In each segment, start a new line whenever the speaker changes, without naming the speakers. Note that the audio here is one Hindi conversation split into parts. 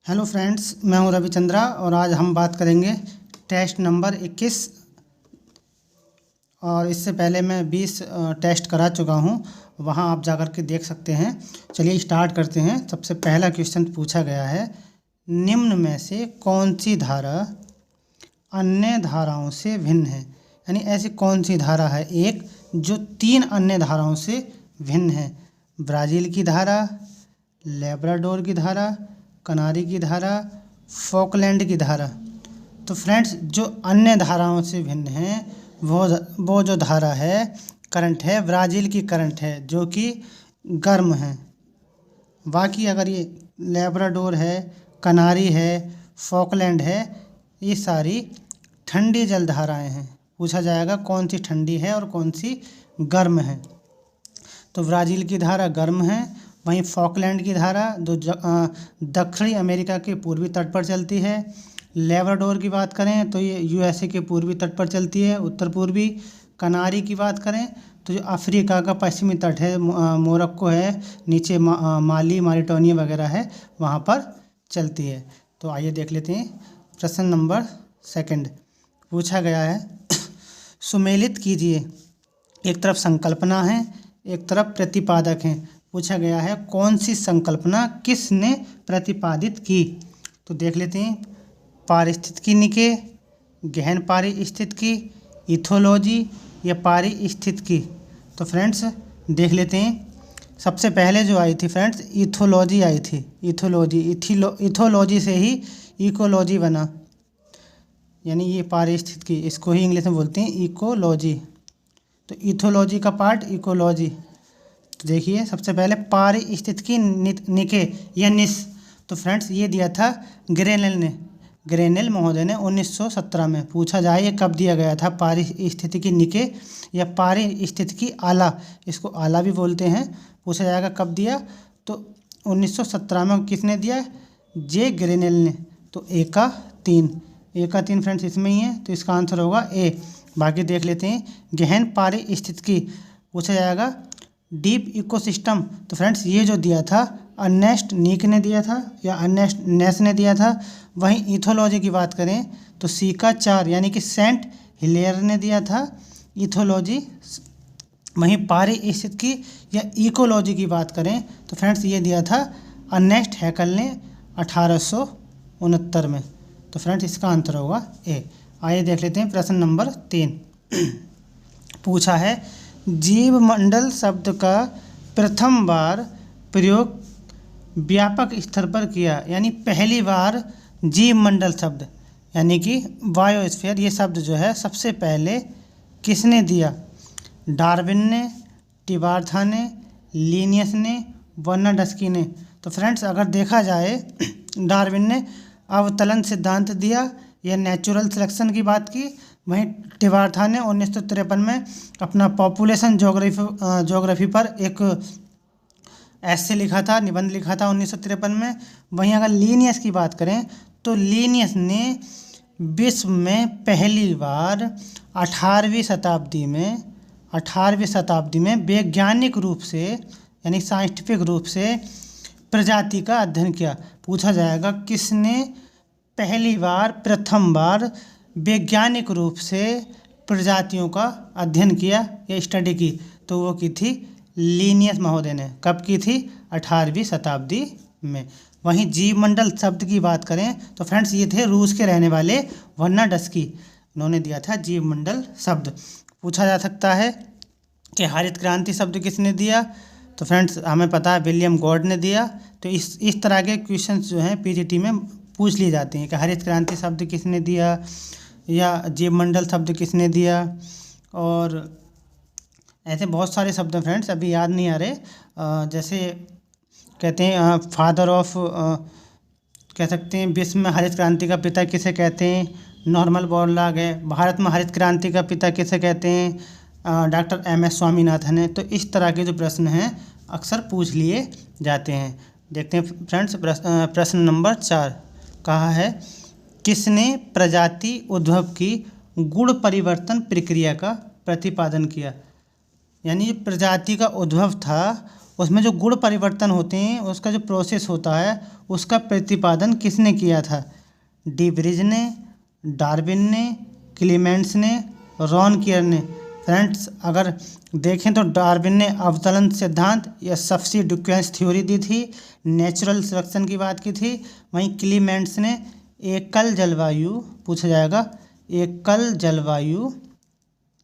हेलो फ्रेंड्स, मैं हूं रविचंद्रा और आज हम बात करेंगे टेस्ट नंबर 21। और इससे पहले मैं 20 टेस्ट करा चुका हूं, वहां आप जाकर के देख सकते हैं। चलिए स्टार्ट करते हैं। सबसे पहला क्वेश्चन पूछा गया है, निम्न में से कौन सी धारा अन्य धाराओं से भिन्न है। यानी ऐसी कौन सी धारा है एक जो 3 अन्य धाराओं से भिन्न है। ब्राज़ील की धारा, लेब्राडोर की धारा, कनारी की धारा, फॉकलैंड की धारा। तो फ्रेंड्स, जो अन्य धाराओं से भिन्न है वो जो धारा है, करंट है, ब्राज़ील की करंट है जो कि गर्म है। बाकी अगर ये लेब्राडोर है, कनारी है, फॉकलैंड है, ये सारी ठंडी जल धाराएँ हैं। पूछा जाएगा कौन सी ठंडी है और कौन सी गर्म है। तो ब्राज़ील की धारा गर्म है, वहीं फॉकलैंड की धारा जो दक्षिणी अमेरिका के पूर्वी तट पर चलती है। लेब्राडोर की बात करें तो ये यूएसए के पूर्वी तट पर चलती है, उत्तर पूर्वी। कनारी की बात करें तो जो अफ्रीका का पश्चिमी तट है, मोरक्को है, नीचे माली, मारिटानिया वगैरह है, वहाँ पर चलती है। तो आइए देख लेते हैं। प्रश्न नंबर 2 पूछा गया है, सुमेलित कीजिए। एक तरफ संकल्पना है, एक तरफ प्रतिपादक है। पूछा गया है कौन सी संकल्पना किसने प्रतिपादित की। तो देख लेते हैं। पारिस्थितिकी निके, गहन पारिस्थितिकी, इथोलॉजी या पारिस्थितिकी। तो फ्रेंड्स देख लेते हैं। सबसे पहले जो आई थी फ्रेंड्स, इथोलॉजी आई थी। इथोलॉजी से ही इकोलॉजी बना, यानी ये पारिस्थितिकी, इसको ही इंग्लिश में बोलते हैं इकोलॉजी। तो इथोलॉजी का पार्ट इकोलॉजी। तो देखिए, सबसे पहले पारिस्थितिकी निके या निस। तो फ्रेंड्स ये दिया था ग्रेनेल महोदय ने 1917 में। पूछा जाए ये कब दिया गया था, पारिस्थितिकी निके या पारिस्थितिकी आला, इसको आला भी बोलते हैं। पूछा जाएगा कब दिया, तो 1917 में। किसने दिया, जे ग्रेनेल ने। तो ए का 3 फ्रेंड्स इसमें ही है, तो इसका आंसर होगा ए। बाकी देख लेते हैं। गहन पारिस्थितिकी पूछा जाएगा डीप इकोसिस्टम। तो फ्रेंड्स ये जो दिया था अर्नेस्ट नीक ने दिया था या अर्नेस्ट नेस ने दिया था। वहीं इथोलॉजी की बात करें तो सी का 4 यानी कि सेंट हिलेयर ने दिया था इथोलॉजी। वहीं पारिस्थितिकी या इकोलॉजी की बात करें तो फ्रेंड्स ये दिया था अर्नेस्ट हैकल ने 1869 में। तो फ्रेंड्स इसका आंसर होगा ए। आइए देख लेते हैं प्रश्न नंबर 3। पूछा है, जीव मंडल शब्द का प्रथम बार प्रयोग व्यापक स्तर पर किया। यानी पहली बार जीव मंडल शब्द यानी कि बायोस्फीयर, ये शब्द जो है सबसे पहले किसने दिया। डार्विन ने, टिबार्था ने, लीनियस ने, बर्नार्डस्की ने। तो फ्रेंड्स अगर देखा जाए, डार्विन ने अवतलन सिद्धांत दिया या नेचुरल सिलेक्शन की बात की। वहीं टिबार्था ने 1953 में अपना पॉपुलेशन ज्योग्राफी पर एक ऐसे लिखा था, निबंध लिखा था 1953 में। वहीं अगर लीनियस की बात करें तो लीनियस ने विश्व में पहली बार 18वीं शताब्दी में वैज्ञानिक रूप से यानी साइंटिफिक रूप से प्रजाति का अध्ययन किया। पूछा जाएगा किसने पहली बार, प्रथम बार वैज्ञानिक रूप से प्रजातियों का अध्ययन किया या स्टडी की। तो वो की थी लीनियस महोदय ने। कब की थी, 18वीं शताब्दी में। वहीं जीवमंडल शब्द की बात करें तो फ्रेंड्स ये थे रूस के रहने वाले बर्नार्डस्की, उन्होंने दिया था जीवमंडल शब्द। पूछा जा सकता है कि हरित क्रांति शब्द किसने दिया। तो फ्रेंड्स हमें पता है विलियम गॉड ने दिया। तो इस तरह के क्वेश्चंस जो हैं पीजीटी में पूछ लिए जाते हैं कि हरित क्रांति शब्द किसने दिया या जीवमंडल शब्द किसने दिया। और ऐसे बहुत सारे शब्द हैं फ्रेंड्स, अभी याद नहीं आ रहे। जैसे कहते हैं फादर ऑफ, कह सकते हैं विश्व में हरित क्रांति का पिता किसे कहते हैं, नॉर्मल बोरलॉग है। भारत में हरित क्रांति का पिता किसे कहते हैं, डॉक्टर MS स्वामीनाथन है। तो इस तरह के जो प्रश्न हैं अक्सर पूछ लिए जाते हैं। देखते हैं फ्रेंड्स प्रश्न नंबर 4। कहा है, किसने प्रजाति उद्भव की गुण परिवर्तन प्रक्रिया का प्रतिपादन किया। यानी प्रजाति का उद्भव था उसमें जो गुण परिवर्तन होते हैं उसका जो प्रोसेस होता है उसका प्रतिपादन किसने किया था? डी ब्रिज ने, डार्विन ने, क्लीमेंट्स ने, रॉन केयर ने। फ्रेंड्स अगर देखें तो डार्विन ने अवतरण सिद्धांत या सब्स्टिट्यूशंस थ्योरी दी थी, नेचुरल सिलेक्शन की बात की थी। वहीं क्लीमेंट्स ने एकल जलवायु पूछा जाएगा, एकल जलवायु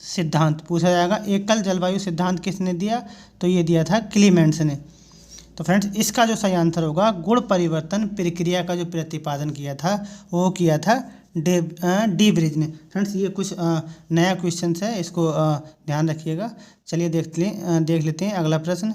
सिद्धांत पूछा जाएगा। एकल जलवायु सिद्धांत किसने दिया? तो ये दिया था क्लीमेंट्स ने। तो फ्रेंड्स इसका जो सही आंसर होगा गुण परिवर्तन प्रक्रिया का जो प्रतिपादन किया था वो किया था डी ब्रिज ने। फ्रेंड्स ये कुछ नया क्वेश्चन है, इसको ध्यान रखिएगा। चलिए देख लेते हैं अगला प्रश्न।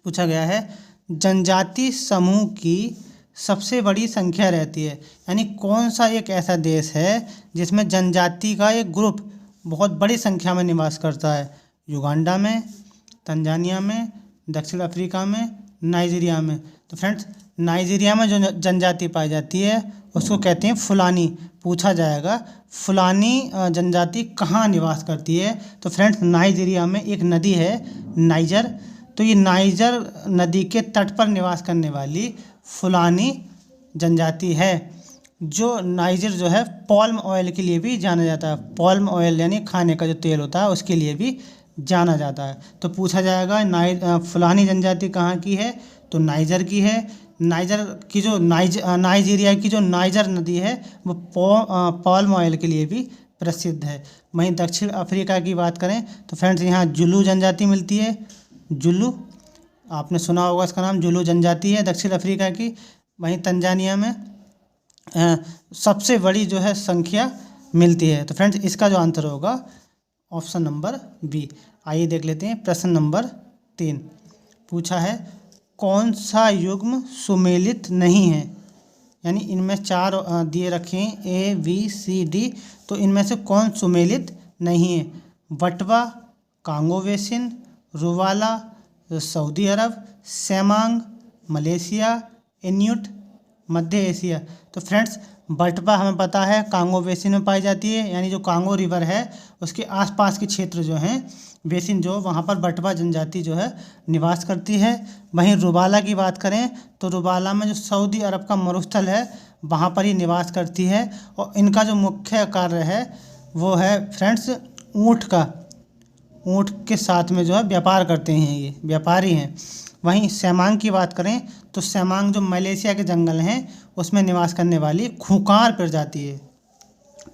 पूछा गया है जनजाति समूह की सबसे बड़ी संख्या रहती है, यानी कौन सा एक ऐसा देश है जिसमें जनजाति का एक ग्रुप बहुत बड़ी संख्या में निवास करता है? युगांडा में, तंजानिया में, दक्षिण अफ्रीका में, नाइजीरिया में। तो फ्रेंड्स नाइजीरिया में जो जनजाति पाई जाती है उसको कहते हैं फुलानी। पूछा जाएगा फुलानी जनजाति कहाँ निवास करती है? तो फ्रेंड्स नाइजीरिया में एक नदी है नाइजर, तो ये नाइजर नदी के तट पर निवास करने वाली फुलानी जनजाति है। जो नाइजर जो है पॉल्म ऑयल के लिए भी जाना जाता है, पॉल्म ऑयल यानी खाने का जो तेल होता है उसके लिए भी जाना जाता है। तो पूछा जाएगा फुलानी जनजाति कहाँ की है? तो नाइजर की है। नाइजर की जो नाइजीरिया की जो नाइजर नदी है वो पॉल्म ऑयल के लिए भी प्रसिद्ध है। वहीं दक्षिण अफ्रीका की बात करें तो फ्रेंड्स यहाँ जुलू जनजाति मिलती है। जुलू आपने सुना होगा, इसका नाम जुलू जनजाति है दक्षिण अफ्रीका की। वहीं तंजानिया में सबसे बड़ी जो है संख्या मिलती है। तो फ्रेंड्स इसका जो आंसर होगा ऑप्शन नंबर बी। आइए देख लेते हैं प्रश्न नंबर 3। पूछा है कौन सा युग्म सुमेलित नहीं है? यानी इनमें 4 दिए रखे हैं ए बी सी डी, तो इनमें से कौन सुमेलित नहीं है? बटवा, कांगो बेसिन, रुवाला सऊदी अरब, सेमांग मलेशिया, इन्यूट मध्य एशिया। तो फ्रेंड्स बटवा हमें पता है कांगो बेसिन में पाई जाती है, यानी जो कांगो रिवर है उसके आसपास के क्षेत्र जो हैं बेसिन जो वहाँ पर बटवा जनजाति जो है निवास करती है। वहीं रुबाला की बात करें तो रुबाला में जो सऊदी अरब का मरुस्थल है वहाँ पर ही निवास करती है, और इनका जो मुख्य कार्य है वो है फ्रेंड्स ऊँट का, ऊँट के साथ में जो है व्यापार करते हैं, ये व्यापारी हैं। वहीं सेमांग की बात करें तो सेमांग जो मलेशिया के जंगल हैं उसमें निवास करने वाली खूंखार प्रजाति है।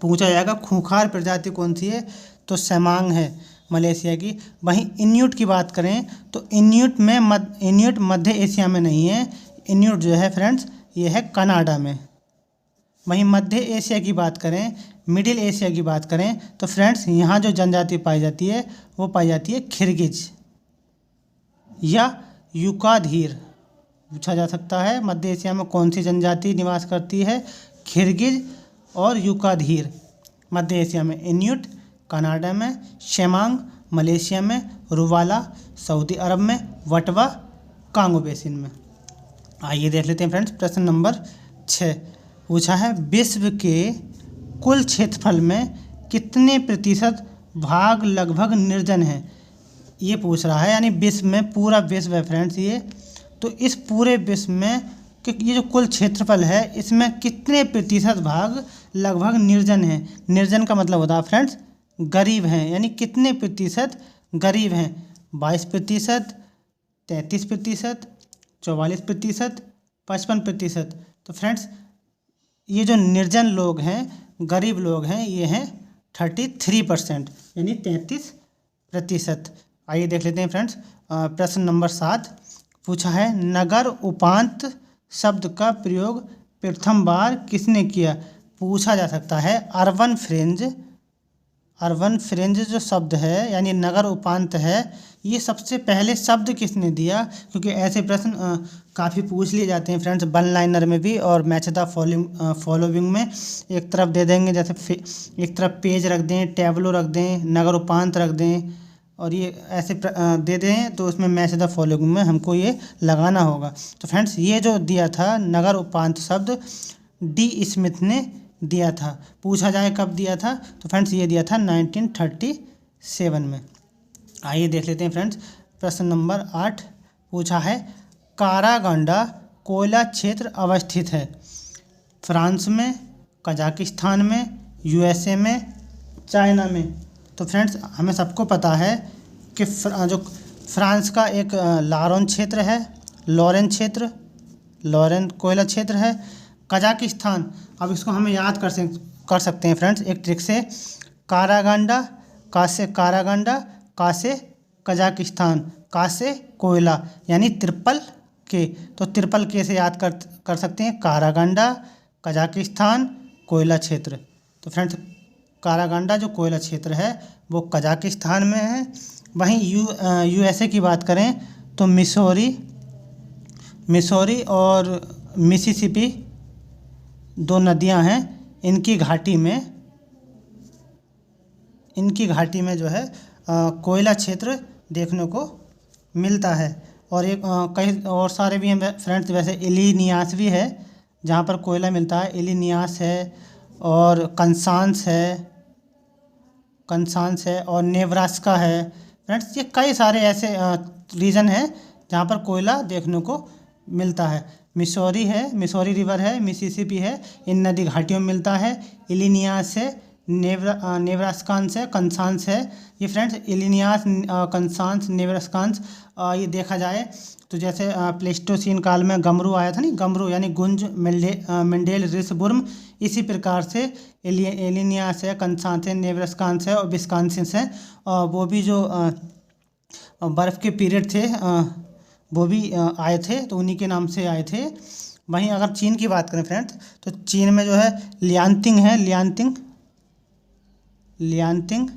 पूछा जाएगा खूंखार प्रजाति कौन सी है? तो सेमांग है मलेशिया की। वहीं इन्यूट की बात करें तो इन्यूट मध्य एशिया में नहीं है, इन्यूट जो है फ्रेंड्स ये है कनाडा में। वहीं मध्य एशिया की बात करें, मिडिल एशिया की बात करें तो फ्रेंड्स यहाँ जो जनजाति पाई जाती है वो पाई जाती है खिरगिज या युकाधीर। पूछा जा सकता है मध्य एशिया में कौन सी जनजाति निवास करती है? खिरगिज और युकाधीर मध्य एशिया में, इन्यूट कनाडा में, शेमांग मलेशिया में, रुवाला सऊदी अरब में, वटवा कांगो बेसिन में। आइए देख लेते हैं फ्रेंड्स प्रश्न नंबर 6। पूछा है विश्व के कुल क्षेत्रफल में कितने प्रतिशत भाग लगभग निर्जन है? ये पूछ रहा है, यानी विश्व में पूरा विश्व है फ्रेंड्स ये, तो इस पूरे विश्व में कि ये जो कुल क्षेत्रफल है इसमें कितने प्रतिशत भाग लगभग निर्जन है? निर्जन का मतलब होता है फ्रेंड्स गरीब हैं, यानी कितने प्रतिशत गरीब हैं? 22%, 33%, 44%, 55%। तो फ्रेंड्स ये जो निर्जन लोग हैं, गरीब लोग हैं, ये हैं 33%, यानी 33%। आइए देख लेते हैं फ्रेंड्स प्रश्न नंबर 7। पूछा है नगर उपांत शब्द का प्रयोग प्रथम बार किसने किया? पूछा जा सकता है अर्बन फ्रेंज जो शब्द है यानी नगर उपांत है, ये सबसे पहले शब्द किसने दिया? क्योंकि ऐसे प्रश्न काफ़ी पूछ लिए जाते हैं फ्रेंड्स वन लाइनर में भी और मैच द फॉलोइंग में। एक तरफ दे देंगे, जैसे एक तरफ पेज रख दें, टैबलो रख दें, नगर उपांत रख दें, और ये ऐसे दे दें तो उसमें मैच द फॉलोइंग में हमको ये लगाना होगा। तो फ्रेंड्स ये जो दिया था नगर उपांत शब्द डी स्मिथ ने दिया था। पूछा जाए कब दिया था? तो फ्रेंड्स ये दिया था 1937 में। आइए देख लेते हैं फ्रेंड्स प्रश्न नंबर 8। पूछा है कारागंडा कोयला क्षेत्र अवस्थित है? फ्रांस में, कजाकिस्तान में, यूएसए में, चाइना में। तो फ्रेंड्स हमें सबको पता है कि जो फ्रांस का एक लॉरेन कोयला क्षेत्र है। कजाकिस्तान, अब इसको हमें याद कर सकते हैं फ्रेंड्स एक ट्रिक से, कारागंडा का से कजाकिस्तान, का से कोयला, यानी ट्रिपल के। तो ट्रिपल के से याद कर सकते हैं, कारागंडा, कजाकिस्तान, कोयला क्षेत्र। तो फ्रेंड्स कारागंडा जो कोयला क्षेत्र है वो कजाकिस्तान में है। वहीं यूएसए की बात करें तो मिसौरी और मिसिसिपी दो नदियां हैं, इनकी घाटी में जो है कोयला क्षेत्र देखने को मिलता है। और एक कई और सारे भी हैं फ्रेंड्स, वैसे इलिनियास भी है जहाँ पर कोयला मिलता है, इलिनियास है और कंसांस है और नेब्रास्का है। फ्रेंड्स ये कई सारे ऐसे रीजन हैं जहाँ पर कोयला देखने को मिलता है। मिसौरी रिवर है, मिसिसिपी है, इन नदी घाटियों में मिलता है। इलिनियास है, नेब्रास्कांस है, कंसांस है। ये फ्रेंड्स इलिनियास, कंसांस, नेब्रास्कांस ये देखा जाए तो जैसे प्लेस्टोसीन काल में गमरू आया था नहीं, गमरू यानी गुंज, मेंडेल, रिसबुर्म, इसी प्रकार से इलिनियास है, कंसांस है, नेब्रास्कांस है और विस्कॉन्सिन है। वो भी जो बर्फ़ के पीरियड थे वो भी आए थे, तो उन्हीं के नाम से आए थे। वहीं अगर चीन की बात करें फ्रेंड्स तो चीन में जो है लियांतिंग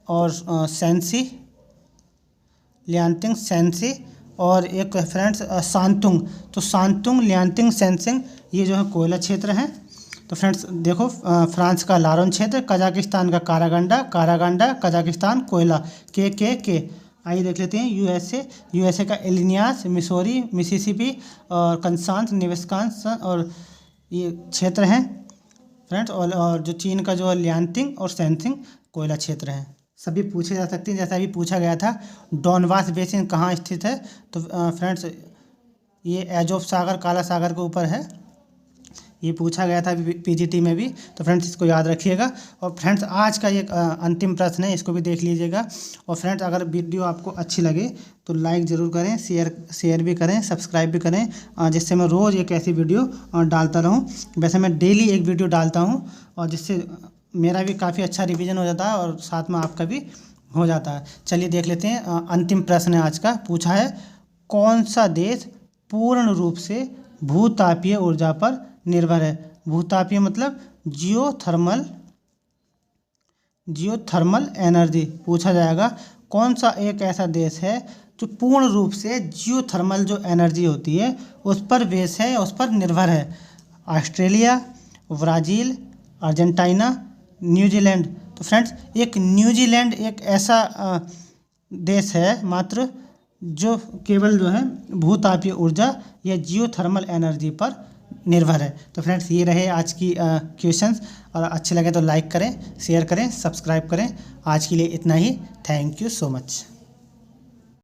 और सेंसी और एक फ्रेंड्स सांतुंग। तो सांतुंग, लियांतिंग, सेंसिंग ये जो है कोयला क्षेत्र हैं। तो फ्रेंड्स देखो फ्रांस का लारोन क्षेत्र, कजाकिस्तान का कारागंडा, कजाकिस्तान कोयला, के। आइए देख लेते हैं यूएसए का इलिनियास, मिसौरी, मिसिसिपी और कंसांस, नेब्रास्कांस और ये क्षेत्र हैं फ्रेंड्स। और जो चीन का जो है लियांतिंग और सेंसिंग कोयला क्षेत्र हैं। सभी पूछे जा सकते हैं, जैसा अभी पूछा गया था डॉनबास बेसिन कहाँ स्थित है? तो फ्रेंड्स ये एजोव सागर, काला सागर के ऊपर है। ये पूछा गया था पीजीटी में भी, तो फ्रेंड्स इसको याद रखिएगा। और फ्रेंड्स आज का एक अंतिम प्रश्न है, इसको भी देख लीजिएगा। और फ्रेंड्स अगर वीडियो आपको अच्छी लगे तो लाइक ज़रूर करें, शेयर भी करें, सब्सक्राइब भी करें, जिससे मैं रोज़ एक ऐसी वीडियो डालता रहूं। वैसे मैं डेली एक वीडियो डालता हूं और जिससे मेरा भी काफ़ी अच्छा रिवीजन हो जाता है और साथ में आपका भी हो जाता है। चलिए देख लेते हैं, अंतिम प्रश्न है आज का। पूछा है कौन सा देश पूर्ण रूप से भूतापीय ऊर्जा पर निर्भर है? भूतापीय मतलब जियोथर्मल एनर्जी पूछा जाएगा। कौन सा एक ऐसा देश है जो पूर्ण रूप से जियोथर्मल जो एनर्जी होती है उस पर बेस है, उस पर निर्भर है? Australia, Brazil, Argentina, New Zealand. तो फ्रेंड्स न्यूजीलैंड एक ऐसा देश है मात्र जो केवल जो है भूतापीय ऊर्जा या जियोथर्मल एनर्जी पर निर्भर है। तो फ्रेंड्स ये रहे आज की क्वेश्चंस, और अच्छे लगे तो लाइक करें, शेयर करें, सब्सक्राइब करें। आज के लिए इतना ही। Thank you so much.